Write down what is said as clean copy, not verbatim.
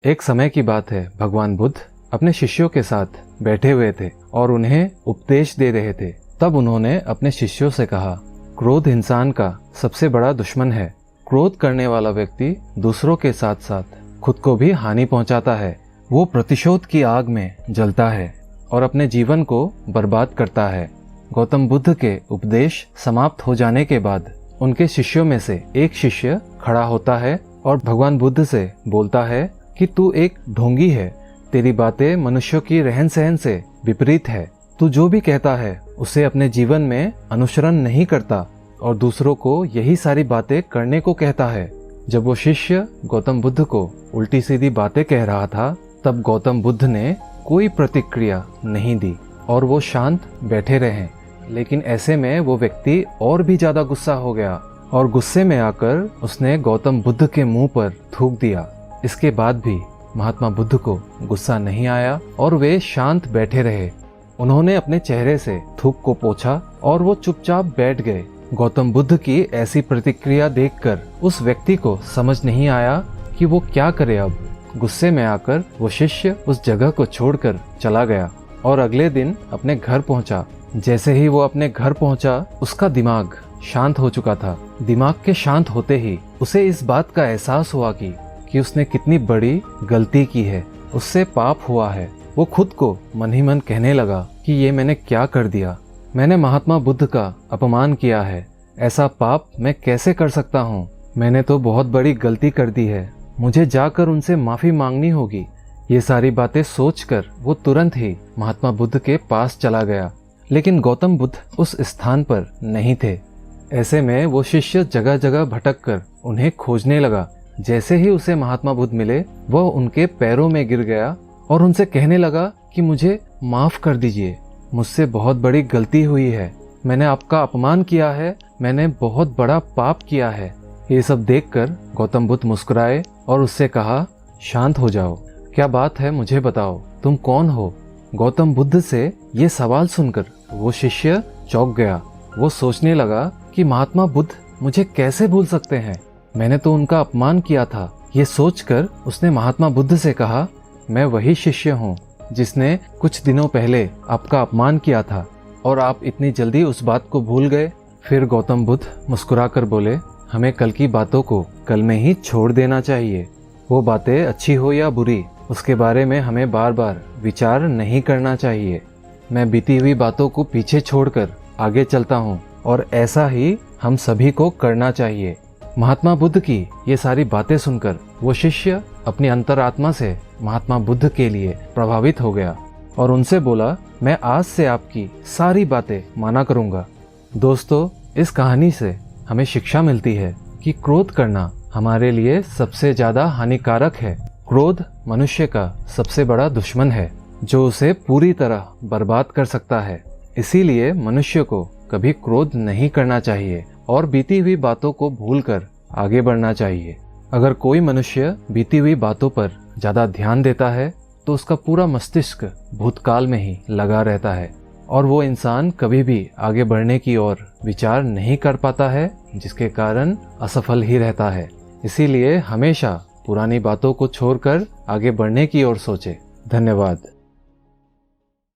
एक समय की बात है, भगवान बुद्ध अपने शिष्यों के साथ बैठे हुए थे और उन्हें उपदेश दे रहे थे। तब उन्होंने अपने शिष्यों से कहा, क्रोध इंसान का सबसे बड़ा दुश्मन है। क्रोध करने वाला व्यक्ति दूसरों के साथ साथ खुद को भी हानि पहुंचाता है। वो प्रतिशोध की आग में जलता है और अपने जीवन को बर्बाद करता है। गौतम बुद्ध के उपदेश समाप्त हो जाने के बाद उनके शिष्यों में से एक शिष्य खड़ा होता है और भगवान बुद्ध से बोलता है कि तू एक ढोंगी है, तेरी बातें मनुष्यों की रहन सहन से विपरीत है। तू जो भी कहता है उसे अपने जीवन में अनुसरण नहीं करता और दूसरों को यही सारी बातें करने को कहता है। जब वो शिष्य गौतम बुद्ध को उल्टी सीधी बातें कह रहा था, तब गौतम बुद्ध ने कोई प्रतिक्रिया नहीं दी और वो शांत बैठे रहे। लेकिन ऐसे में वो व्यक्ति और भी ज्यादा गुस्सा हो गया और गुस्से में आकर उसने गौतम बुद्ध के मुंह पर थूक दिया। इसके बाद भी महात्मा बुद्ध को गुस्सा नहीं आया और वे शांत बैठे रहे। उन्होंने अपने चेहरे से थूक को पोंछा और वो चुपचाप बैठ गए। गौतम बुद्ध की ऐसी प्रतिक्रिया देखकर उस व्यक्ति को समझ नहीं आया कि वो क्या करे। अब गुस्से में आकर वो शिष्य उस जगह को छोड़कर चला गया और अगले दिन अपने घर पहुंचा। जैसे ही वो अपने घर पहुंचा, उसका दिमाग शांत हो चुका था। दिमाग के शांत होते ही उसे इस बात का एहसास हुआ कि उसने कितनी बड़ी गलती की है, उससे पाप हुआ है। वो खुद को मन ही मन कहने लगा कि ये मैंने क्या कर दिया, मैंने महात्मा बुद्ध का अपमान किया है, ऐसा पाप मैं कैसे कर सकता हूँ, मैंने तो बहुत बड़ी गलती कर दी है, मुझे जाकर उनसे माफी मांगनी होगी। ये सारी बातें सोचकर वो तुरंत ही महात्मा बुद्ध के पास चला गया। लेकिन गौतम बुद्ध उस स्थान पर नहीं थे। ऐसे में वो शिष्य जगह जगह भटक कर उन्हें खोजने लगा। जैसे ही उसे महात्मा बुद्ध मिले, वह उनके पैरों में गिर गया और उनसे कहने लगा कि मुझे माफ कर दीजिए, मुझसे बहुत बड़ी गलती हुई है, मैंने आपका अपमान किया है, मैंने बहुत बड़ा पाप किया है। ये सब देखकर गौतम बुद्ध मुस्कुराए और उससे कहा, शांत हो जाओ, क्या बात है मुझे बताओ, तुम कौन हो। गौतम बुद्ध से ये सवाल सुनकर वो शिष्य चौंक गया। वो सोचने लगा कि महात्मा बुद्ध मुझे कैसे भूल सकते हैं, मैंने तो उनका अपमान किया था। ये सोचकर उसने महात्मा बुद्ध से कहा, मैं वही शिष्य हूँ जिसने कुछ दिनों पहले आपका अपमान किया था और आप इतनी जल्दी उस बात को भूल गए। फिर गौतम बुद्ध मुस्कुराकर बोले, हमें कल की बातों को कल में ही छोड़ देना चाहिए। वो बातें अच्छी हो या बुरी, उसके बारे में हमें बार बार विचार नहीं करना चाहिए। मैं बीती हुई बातों को पीछे छोड़कर आगे चलता हूँ और ऐसा ही हम सभी को करना चाहिए। महात्मा बुद्ध की ये सारी बातें सुनकर वो शिष्य अपनी अंतरात्मा से महात्मा बुद्ध के लिए प्रभावित हो गया और उनसे बोला, मैं आज से आपकी सारी बातें माना करूँगा। दोस्तों, इस कहानी से हमें शिक्षा मिलती है कि क्रोध करना हमारे लिए सबसे ज्यादा हानिकारक है। क्रोध मनुष्य का सबसे बड़ा दुश्मन है जो उसे पूरी तरह बर्बाद कर सकता है। इसीलिए मनुष्य को कभी क्रोध नहीं करना चाहिए और बीती हुई बातों को भूलकर आगे बढ़ना चाहिए। अगर कोई मनुष्य बीती हुई बातों पर ज्यादा ध्यान देता है तो उसका पूरा मस्तिष्क भूतकाल में ही लगा रहता है और वो इंसान कभी भी आगे बढ़ने की ओर विचार नहीं कर पाता है, जिसके कारण असफल ही रहता है। इसीलिए हमेशा पुरानी बातों को छोड़कर आगे बढ़ने की ओर सोचे। धन्यवाद।